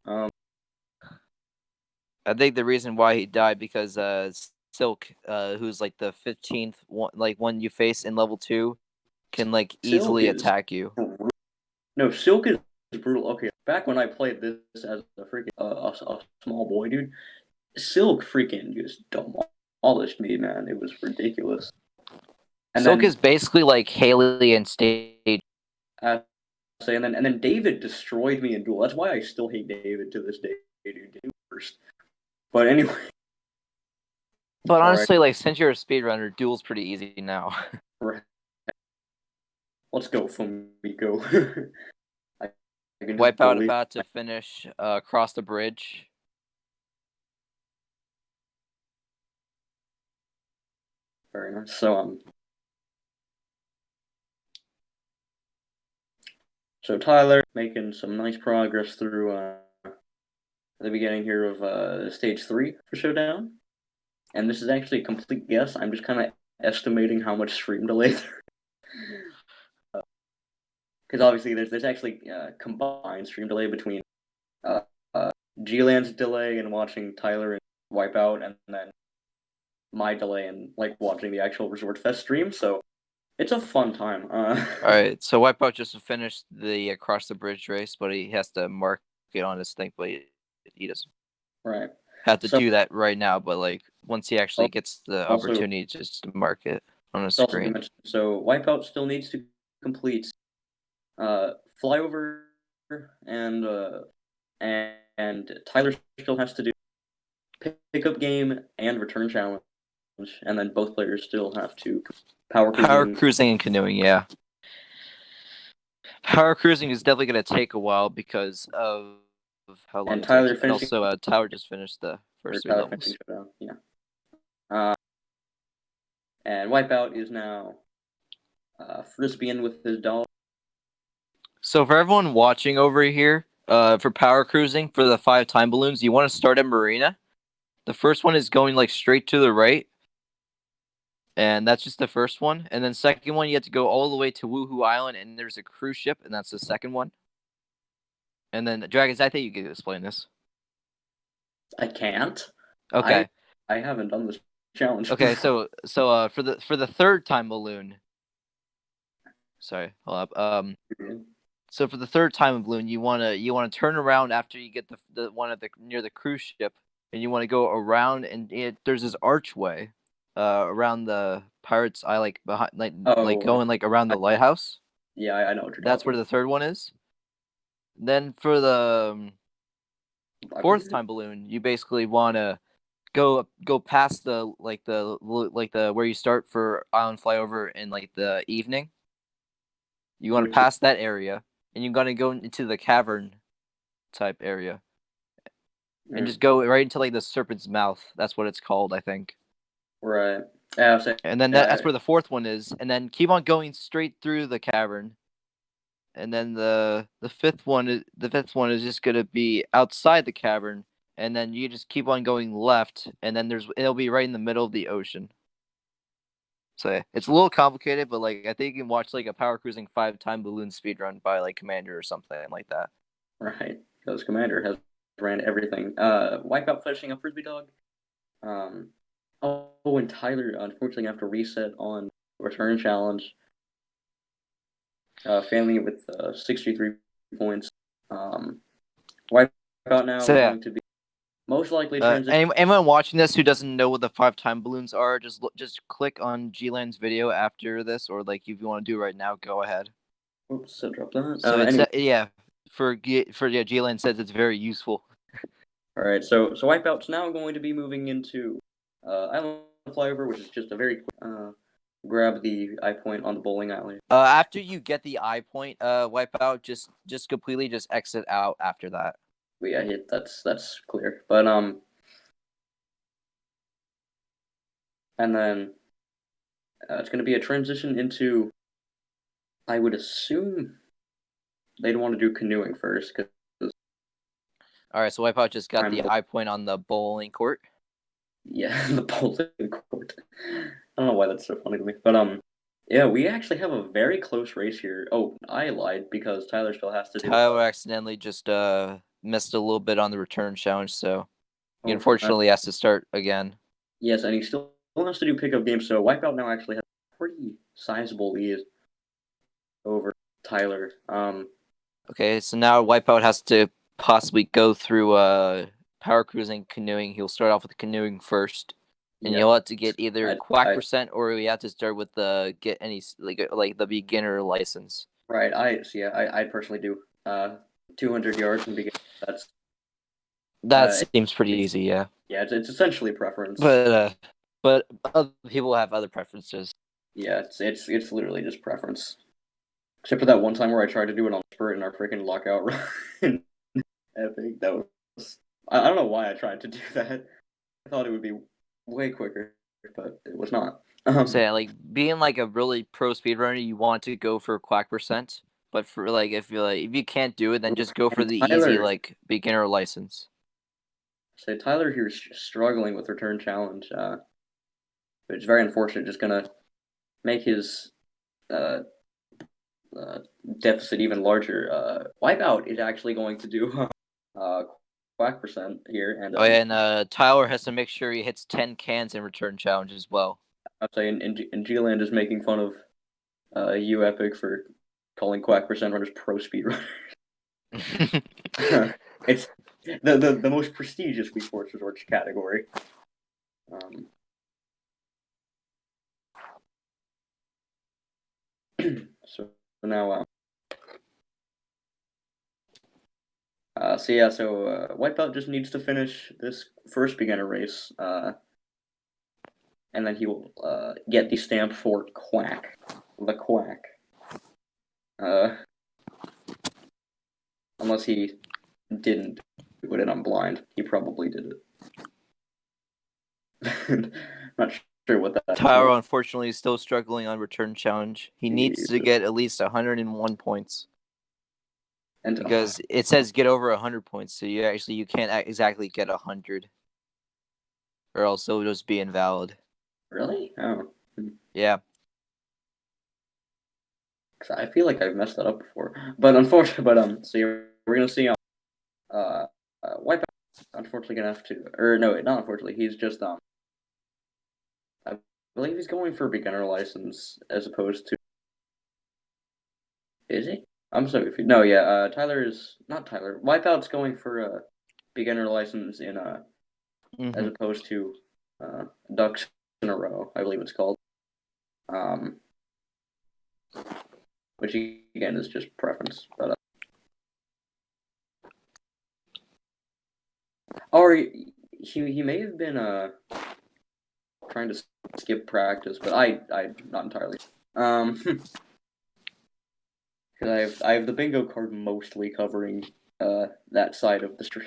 rare. I think the reason why he died because Silk, who's like the 15th one you face in level 2, can like easily attack you. No, Silk is brutal. Okay, back when I played this as a freaking a small boy, dude, Silk freaking just demolished me, man. It was ridiculous. And Silk is basically like Haley in stage. And then David destroyed me in duel. That's why I still hate David to this day, dude. David first. But anyway. But honestly, like since you're a speedrunner, duel's pretty easy now. Right. Let's go, Fumiko. Wipeout about to finish across the bridge. Very nice. So Tyler making some nice progress through the beginning here of stage 3 for Showdown. And this is actually a complete guess. I'm just kind of estimating how much stream delay there. Because obviously there's actually combined stream delay between G-Land's delay and watching Tyler and Wipeout, and then my delay and like watching the actual Resort Fest stream. So it's a fun time. All right, so Wipeout just finished the across the bridge race, but he has to mark it on his thing, but he doesn't have to do that right now. But like once he actually gets the opportunity just to mark it on a screen. So Wipeout still needs to complete flyover and Tyler still has to do pickup game and return challenge, and then both players still have to power cruising and canoeing. Yeah, power cruising is definitely going to take a while because of how long. And Tyler finished. Also, Tyler just finished the first 3 levels. Yeah. And Wipeout is now frisbeeing with his dog. So for everyone watching over here, for power cruising for the 5 time balloons, you want to start at Marina. The first one is going like straight to the right, and that's just the first one. And then second one, you have to go all the way to Woohoo Island, and there's a cruise ship, and that's the second one. And then Dragons, I think you can explain this. I can't. Okay. I haven't done this challenge. Okay, so for the third time balloon. Sorry, hold up. So for the third time balloon, you wanna turn around after you get the one at near the cruise ship, and you want to go around, and there's this archway, around the Pirates Eye, like behind, like going like around the lighthouse. Yeah, I know what you're That's where the third one is. Then for the fourth time balloon, you basically want to go past the where you start for island flyover in like the evening. You want to pass that area, and you're gonna go into the cavern type area, and just go right into like the serpent's mouth. That's what it's called, I think. Right. And then that's where the fourth one is, and then keep on going straight through the cavern. And then the fifth one is just gonna be outside the cavern, and then you just keep on going left, and then it'll be right in the middle of the ocean. So it's a little complicated, but like I think you can watch like a power cruising 5 time balloon speedrun by like Commander or something like that. Right, because Commander has ran everything. Wipeout finishing up Frisbee Dog. And Tyler unfortunately have to reset on return challenge. Failing it with 63 points. Wipeout Wipeout now So, is yeah. going to be most likely transition. Anyone watching this who doesn't know what the 5-time balloons are, just click on G-Land's video after this, or like if you want to do it right now, go ahead. Oops, so drop that. So Anyway. G-Land says it's very useful. All right, so Wipeout's now going to be moving into Island Flyover, which is just a very quick grab the eye point on the bowling alley. After you get the eye point, Wipeout, just completely just exit out after that. Yeah, that's clear. But and then it's going to be a transition into. I would assume they'd want to do canoeing first, because. All right, so Wipeout just got the eye point on the bowling court. Yeah, the bowling court. I don't know why that's so funny to me, but yeah, we actually have a very close race here. Oh, I lied because Tyler still has to do. Tyler accidentally just missed a little bit on the return challenge, so he unfortunately has to start again. Yes, and he still has to do pickup games, so Wipeout now actually has a pretty sizable lead over Tyler. Okay, so now Wipeout has to possibly go through power cruising, canoeing. He'll start off with canoeing first, and you'll have to get either quack percent or we have to start with the get any like the beginner license. Right. I personally do 200 yards and begin. That seems pretty easy. Yeah. Yeah, it's essentially preference. But other people have other preferences. Yeah, it's literally just preference. Except for that one time where I tried to do it on spurt in our freaking lockout run. Epic. That was. I don't know why I tried to do that. I thought it would be way quicker, but it was not. So yeah, like being like a really pro speedrunner, you want to go for quack percent. But for like if you can't do it, then just go for the easy like beginner license. So Tyler here is struggling with return challenge. It's very unfortunate. Just gonna make his deficit even larger. Wipeout is actually going to do quack percent here, and and Tyler has to make sure he hits 10 cans in return challenge as well. I'd say, and G-Land is making fun of you, Epic, for calling quack percent runners pro speed runners. It's the most prestigious Wii Sports Resorts category. So now, Wipeout just needs to finish this first beginner race, and then he will get the stamp for Quack, the Quack. Unless he didn't put it on blind, he probably did it. Not sure what that. Tyler, unfortunately, is still struggling on return challenge. He needs to get at least 101 points. And because it says get over 100 points, so you can't exactly get 100, or else it'll just be invalid. Really? Oh. Yeah. Cause I feel like I've messed that up before, but unfortunately, so we're gonna see Wipeout. Unfortunately, gonna have to, or no, not unfortunately. He's just I believe he's going for a beginner license as opposed to. Is he? I'm sorry. No, yeah. Tyler is not Tyler. Wipeout's going for a beginner license in as opposed to ducks in a row. I believe it's called. Which again is just preference, but or he may have been trying to skip practice, but I not entirely. Because I have the bingo card mostly covering that side of the street.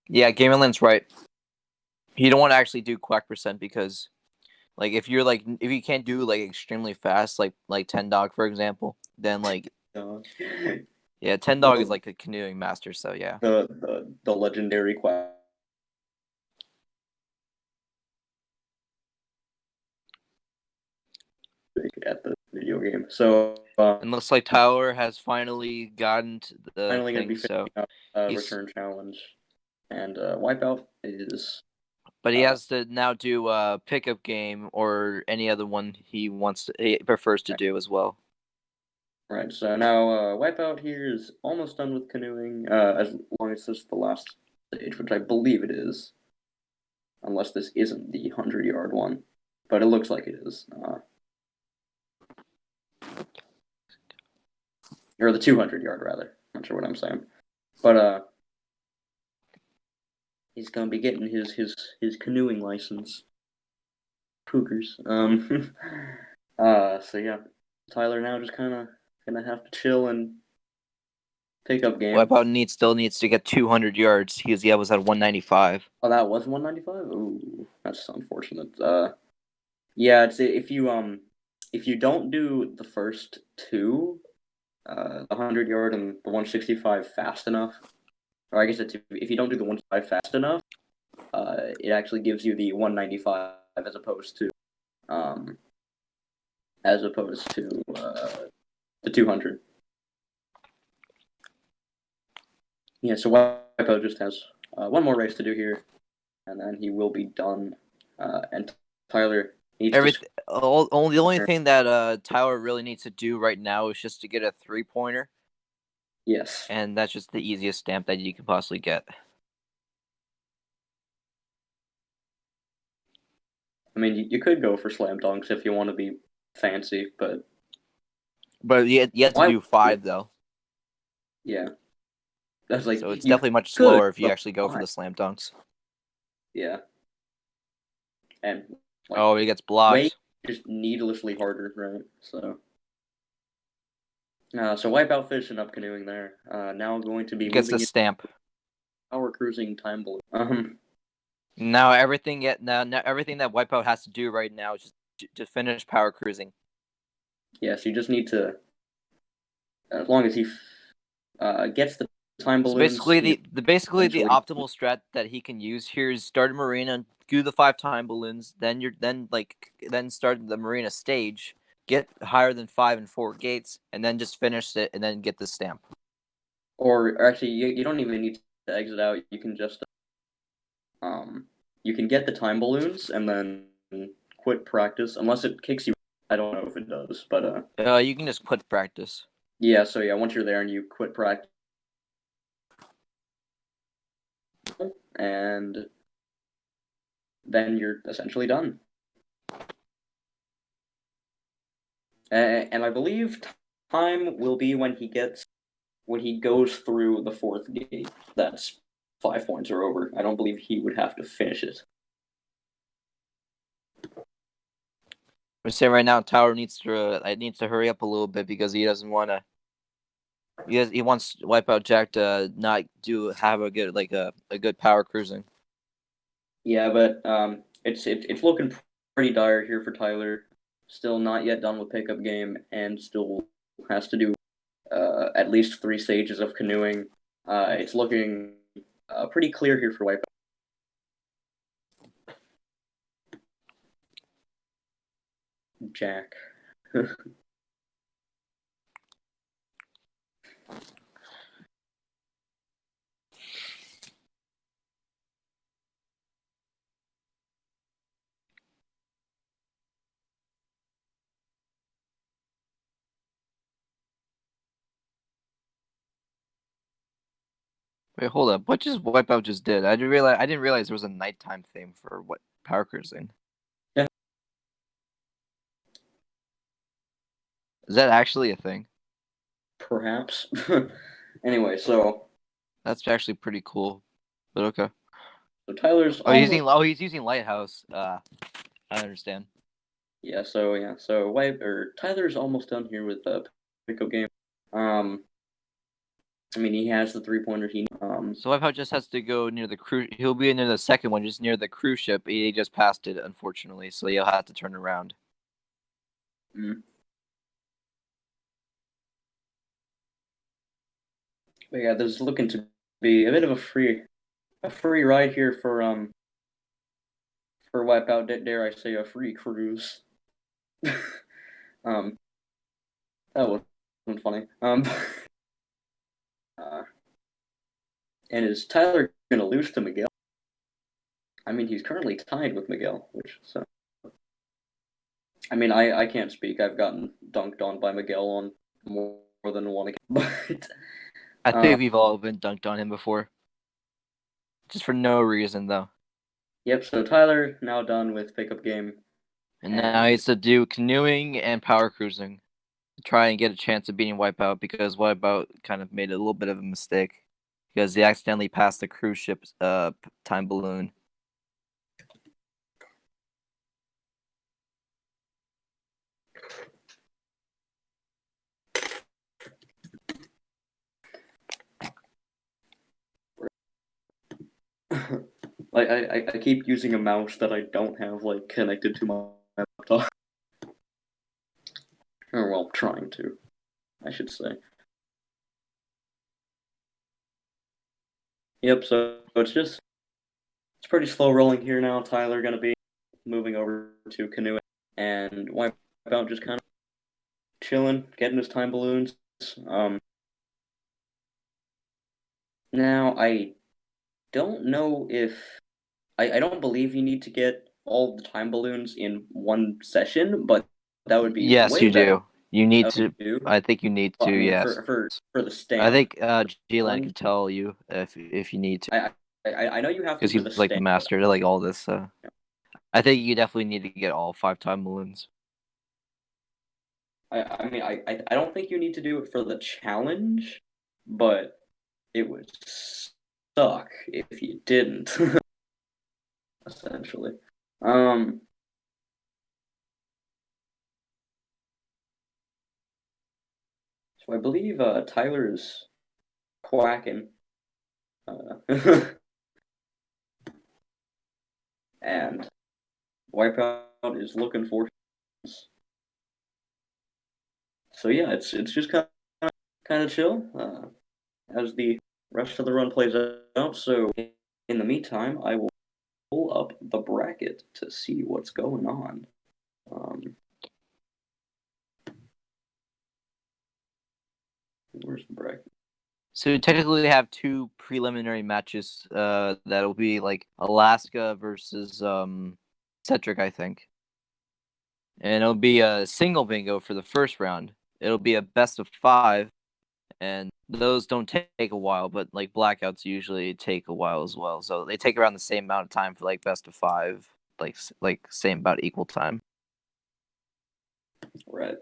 Yeah, Gamerland's right. You don't want to actually do quack percent because, like, if you can't do like extremely fast, like 10 dog for example, then like yeah, 10 dog is like a canoeing master, so yeah. The legendary quack. At the video game, so it looks like Tyler has finally gotten to the finally thing, gonna be finishing up return challenge, and Wipeout is. But he has to now do a pickup game or any other one he prefers to do as well. Right, so now Wipeout here is almost done with canoeing, as long as this is the last stage, which I believe it is. Unless this isn't the 100-yard one. But it looks like it is. Or the 200-yard, rather. Not sure what I'm saying. But he's gonna be getting his canoeing license. Cougars. So yeah. Tyler now just kinda gonna have to chill and pick up game. Wipeout still needs to get 200 yards. He was at 195. Oh, that was 195? Ooh, that's unfortunate. Yeah, it's if you don't do the first two, the 100-yard and the 165 fast enough, or I guess it's if you don't do the 165 fast enough, it actually gives you the 195 as opposed to the 200. Yeah, so Wipeout just has one more race to do here, and then he will be done. And Tyler needs to. The only thing that Tyler really needs to do right now is just to get a 3-pointer, Yes. and that's just the easiest stamp that you can possibly get. I mean, you could go for slam dunks if you want to be fancy, but you have to do 5 though. Yeah, that's like So it's definitely much slower if you actually go for the slam dunks. Yeah, and he gets blocked. Way just needlessly harder, right? So Wipeout finishing up canoeing there. Now going to be He gets the stamp. Power cruising time balloon. Now everything that Wipeout has to do right now is just to finish power cruising. Yes, you just need to, as long as he gets the time balloons. So basically the optimal strat that he can use here is start a marina, do the 5 time balloons, then start the marina stage, get higher than 5 and 4 gates, and then just finish it and then get the stamp. Or actually, you don't even need to exit out. You can just you can get the time balloons and then quit practice unless it kicks you. I don't know if it does, but you can just quit practice. Yeah, so yeah, once you're there and you quit practice, and then you're essentially done. And I believe time will be when he goes through the 4th gate. That's 5 points or over. I don't believe he would have to finish it. We're saying right now, Tower needs to hurry up a little bit because he doesn't want to. He wants Wipeoutjack to not have a good power cruising. Yeah, but it's looking pretty dire here for Tyler. Still not yet done with pickup game, and still has to do at least 3 stages of canoeing. It's looking pretty clear here for Wipeout. Jack. Wait, hold up. What just Wipeout just did? I didn't realize there was a nighttime theme for what power cruising. Yeah. Is that actually a thing? Perhaps. Anyway, so that's actually pretty cool. But okay. So Tyler's he's using Lighthouse. I understand. Yeah, so Tyler's almost done here with the pickup game. I mean, he has the 3-pointer. So Wipeout just has to go near the cruise. He'll be near the second one, just near the cruise ship. He just passed it, unfortunately, so he'll have to turn around. But yeah, this is looking to be a bit of a free ride here for Wipeout. Dare I say, a free cruise? That wasn't funny. And is Tyler gonna lose to Miguel? I mean, he's currently tied with Miguel, I mean, I can't speak. I've gotten dunked on by Miguel on more than one account. But I think we've all been dunked on him before. Just for no reason, though. yep, so Tyler now done with pickup game. And now he has to do canoeing and power cruising to try and get a chance of beating Wipeout, because Wipeout kind of made a little bit of a mistake because he accidentally passed the cruise ship time balloon. Like I keep using a mouse that I don't have like connected to my laptop. Or well, trying to, I should say. Yep, so it's pretty slow rolling here now. Tyler gonna be moving over to canoeing, and Wipeout just kind of chilling, getting his time balloons. Now I don't know if I don't believe you need to get all the time balloons in one session, but that would be Yes, way you better. do. You need If to. you do. I think you need Well, to. I mean, Yes. for the stamp. I think G-Land One- can tell you if you need to, I know you have to because for the he's like the stamp. master to like all this. So I think you definitely need to get all 5 time balloons. I mean, I don't think you need to do it for the challenge, but it would suck if you didn't. Essentially. So I believe Tyler is quacking. And Wipeout is looking for. So yeah, it's just kind of chill as the rest of the run plays out. So in the meantime, I will pull up the bracket to see what's going on. Where's the bracket? So technically, they have 2 preliminary matches. That'll be like Alaska versus Cedric, I think, and it'll be a single bingo for the first round. It'll be a best of 5, and those don't take a while, but like blackouts usually take a while as well. So they take around the same amount of time for like best of 5, like same about equal time. Right.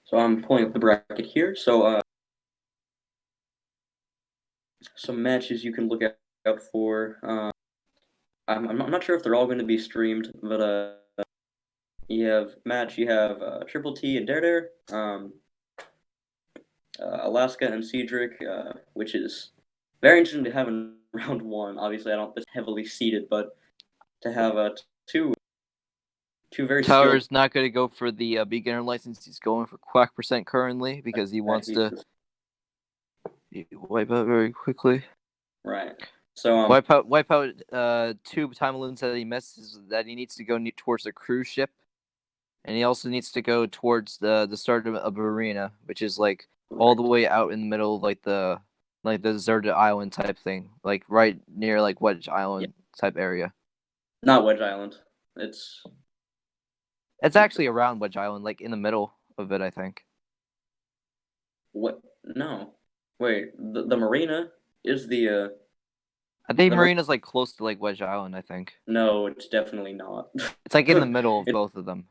So I'm pulling up the bracket here. So some matches you can look out for. I'm not sure if they're all going to be streamed, but you have Triple T and Dare, Alaska and Cedric, which is very interesting to have in round 1. Obviously, I don't think it's heavily seeded, but to have two very Tyler's skilled. not going to go for the beginner license. He's going for quack % currently because he wants to wipe out very quickly. Right. So Wipeout 2 time balloons that he misses, that he needs to go towards the cruise ship, and he also needs to go towards the start of arena, which is like all the way out in the middle of like the deserted island type thing, like right near like Wedge Island type area. Not Wedge Island. It's actually around Wedge Island, like in the middle of it, I think. What? No. Wait. The marina is the. I think Marina's like close to like Wedge Island, I think. No, it's definitely not. It's like in the middle of both of them.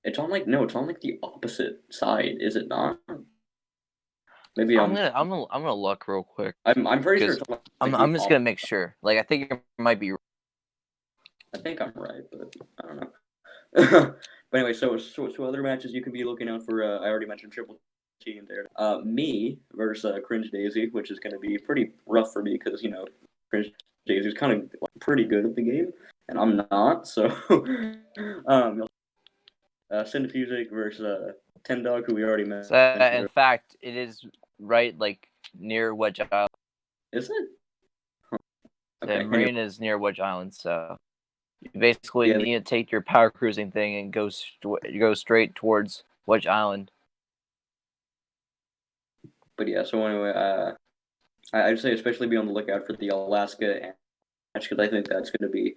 It's on like the opposite side, is it not? Maybe I'm gonna look real quick. I'm pretty sure it's on, like, I'm just gonna make sure. Like I think it might be. I think I'm right, but I don't know. But anyway, so other matches you can be looking out for. I already mentioned Triple T and there. Me versus Cringe Daisy, which is going to be pretty rough for me because Cringe Daisy is kind of pretty good at the game, and I'm not. So, Cinefusic versus Ten Dog, who we already met. In fact, it is right like near Wedge Island. Is it? Huh. Okay. The marina is near Wedge Island, so you basically Yeah, need to take your power cruising thing and go straight towards Wedge Island. But yeah, so anyway, I'd say especially be on the lookout for the Alaska match because I think that's going to be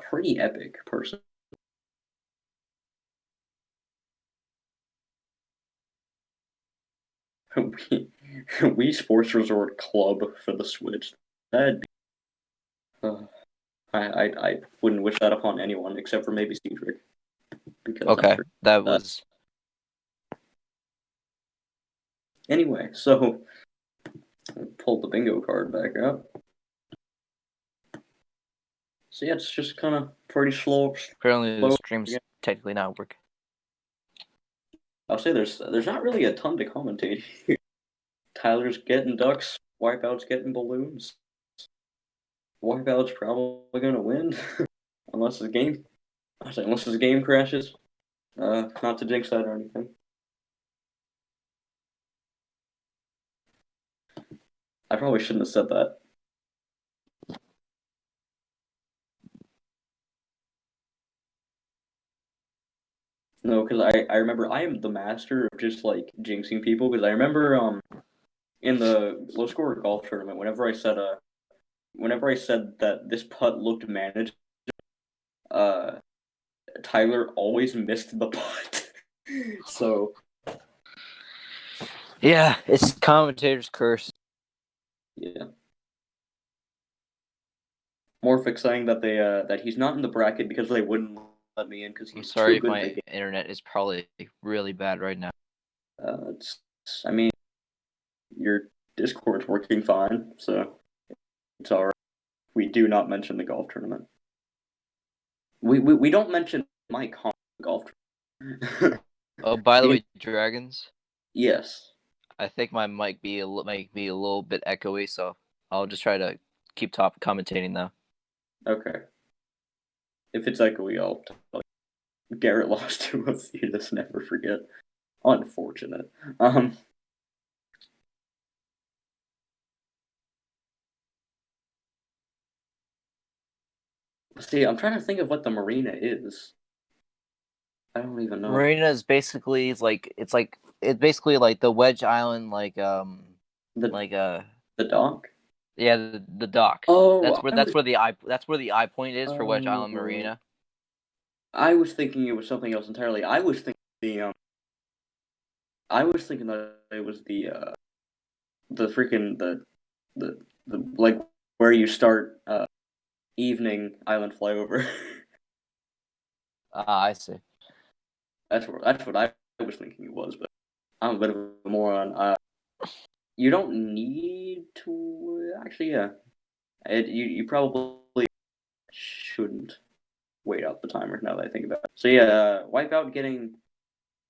pretty epic, personally. We Wii Sports Resort Club for the Switch. That'd be, I wouldn't wish that upon anyone except for maybe Cedric, because I'm Okay, sure that that. was Anyway, so I pulled the bingo card back out. So yeah, it's just kind of pretty slow. apparently the slow stream's again. technically not working. I'll say there's not really a ton to commentate here. Tyler's getting ducks. Wipeout's getting balloons. Wipeout's probably gonna win, unless his game. Unless his game crashes. Not to jinx that or anything. I probably shouldn't have said that. No, because I remember I am the master of just like jinxing people. Because I remember in the low score golf tournament, whenever I said that this putt looked managed, uh, Tyler always missed the putt. So Yeah, it's commentator's curse. yeah. Morphic saying that that he's not in the bracket because they wouldn't let me in because I'm he's sorry too if good at my the game. internet is probably really bad right now. I mean, your Discord's working fine, so it's all right. We do not mention the golf tournament. We don't mention my golf tournament. Oh, by the way, Dragons, Yes. I think my mic might be a little bit echoey, so I'll just try to keep commentating though. Okay. If it's echoey, I'll tell you. Garrett lost to a fetus, never forget. Unfortunate. See, I'm trying to think of what the marina is. I don't even know. Marina is basically it's basically like the Wedge Island The the dock? yeah the dock. Oh, That's where the eye point is for Wedge Island oh, Marina. I was thinking it was something else entirely. I was thinking that it was the freaking the like where you start evening island flyover. Ah, I see. That's what I was thinking it was, but I'm a bit of a moron. You don't need to actually, yeah. You probably shouldn't wait out the timer now that I think about it. So yeah, Wipeout getting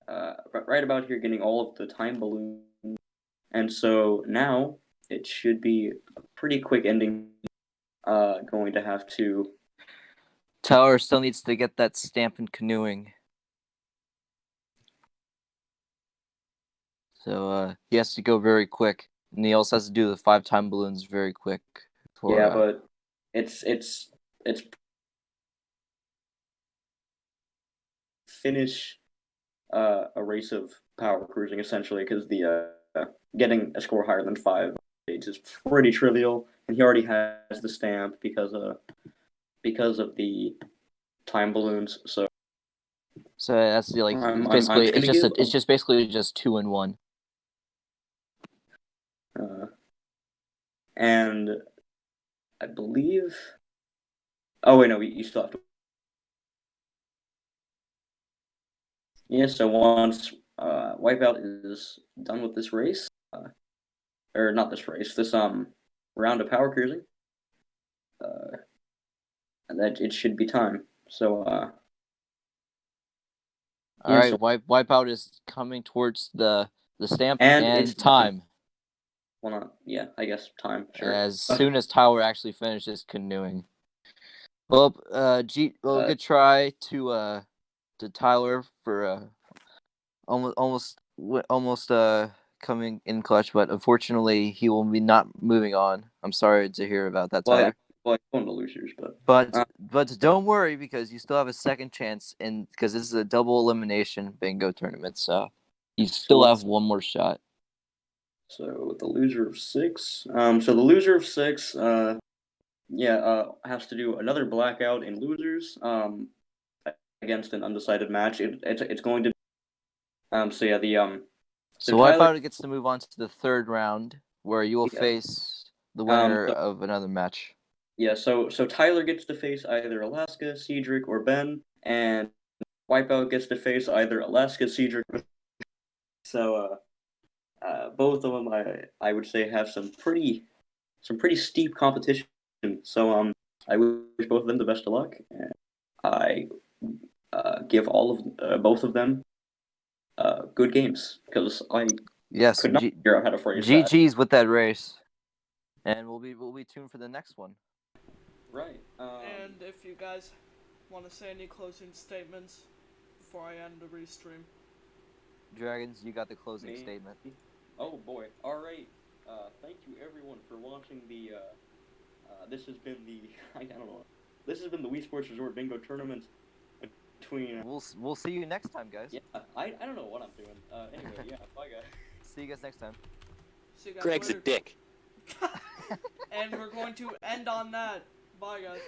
right about here getting all of the time balloons, and so now it should be a pretty quick ending. Going to have to. Tyler still needs to get that stamp in canoeing. So he has to go very quick. And he also has to do the 5 time balloons very quick. Yeah, but it's finish a race of power cruising essentially because the getting a score higher than 5 is pretty trivial, and he already has the stamp because of the time balloons. So that's the I'm just gonna give it's just basically just 2 and 1. And I believe. Oh wait, no, you still have to. Yeah, so once Wipeout is done with this race, or not this race, this round of power cruising, and that it should be time. So All right, Wipeout is coming towards the stamp and and it's time. Well, not yeah, I guess time. Sure. As soon as Tyler actually finishes canoeing. Well, good try to Tyler for almost coming in clutch, but unfortunately he will be not moving on. I'm sorry to hear about that, Tyler. Well, I'm going to losers, but don't worry because you still have a second chance, and because this is a double elimination bingo tournament, so you still have one more shot. So the loser of 6. So the loser of 6. Has to do another blackout in losers. Against an undecided match. It's going to. So yeah, the So Tyler, Wipeout gets to move on to the third round, where you will Yeah. face the winner so- of another match. yeah, so Tyler gets to face either Alaska, Cedric, or Ben, and Wipeout gets to face either Alaska, Cedric. So both of them, I would say, have some pretty steep competition. So I wish both of them the best of luck. And I give both of them good games because I Yes, could not figure out how to phrase that. GG's with that race, and we'll be tuned for the next one. Right. And if you guys want to say any closing statements before I end the restream. Dragons, you got the closing Me? statement. Oh boy. All right. Thank you everyone for watching the. This has been the I don't know. This has been the Wii Sports Resort Bingo tournament between. We'll see you next time, guys. Yeah. I don't know what I'm doing. Anyway, yeah. Bye guys. See you guys next time. See you guys Greg's later. a dick. And we're going to end on that. Bye, guys.